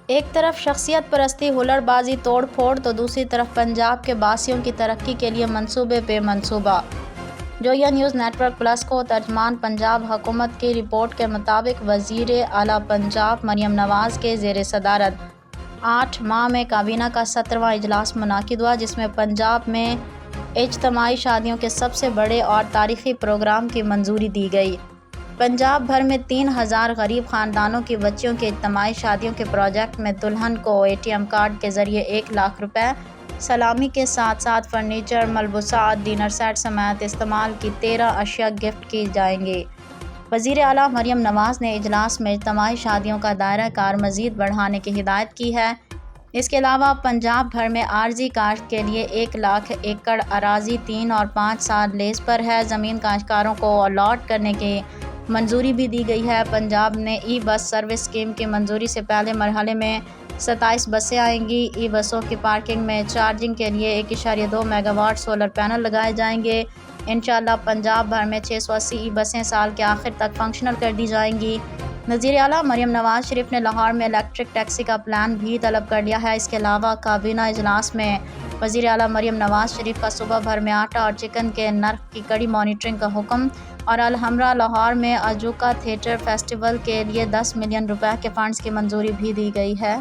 ایک طرف شخصیت پرستی، ہلڑ بازی، توڑ پھوڑ تو دوسری طرف پنجاب کے باسیوں کی ترقی کے لیے منصوبے پہ منصوبہ۔ جویا نیوز نیٹ ورک پلس کو ترجمان پنجاب حکومت کی رپورٹ کے مطابق وزیر اعلیٰ پنجاب مریم نواز کے زیر صدارت 8 ماہ میں کابینہ کا 17واں اجلاس منعقد ہوا، جس میں پنجاب میں اجتماعی شادیوں کے سب سے بڑے اور تاریخی پروگرام کی منظوری دی گئی۔ پنجاب بھر میں 3000 غریب خاندانوں کی بچیوں کی اجتماعی شادیوں کے پروجیکٹ میں دلہن کو ATM کارڈ کے ذریعے 1 لاکھ روپے، سلامی کے ساتھ ساتھ فرنیچر، ملبوسات، ڈنر سیٹ سمیت استعمال کی 13 اشیاء گفٹ کی جائیں گی۔ وزیر اعلیٰ مریم نواز نے اجلاس میں اجتماعی شادیوں کا دائرہ کار مزید بڑھانے کی ہدایت کی ہے۔ اس کے علاوہ پنجاب بھر میں عارضی کاشت کے لیے 1 لاکھ ایکڑ اراضی 3 اور 5 سال لیز پر ہے۔ زمین کاشتکاروں کو الاٹ کرنے کی منظوری بھی دی گئی ہے۔ پنجاب نے ای بس سروس اسکیم کی منظوری سے پہلے مرحلے میں 27 بسیں آئیں گی۔ ای بسوں کی پارکنگ میں چارجنگ کے لیے 1.2 میگا واٹ سولر پینل لگائے جائیں گے۔ انشاءاللہ پنجاب بھر میں 680 ای بسیں سال کے آخر تک فنکشنل کر دی جائیں گی۔ وزیر اعلیٰ مریم نواز شریف نے لاہور میں الیکٹرک ٹیکسی کا پلان بھی طلب کر لیا ہے۔ اس کے علاوہ کابینہ اجلاس میں وزیر اعلیٰ مریم نواز شریف کا صوبہ بھر میں آٹا اور چکن کے نرخ کی کڑی مانیٹرنگ کا حکم، اور الحمرا لاہور میں اجوکا تھیٹر فیسٹیول کے لیے 10 ملین روپے کے فنڈز کی منظوری بھی دی گئی ہے۔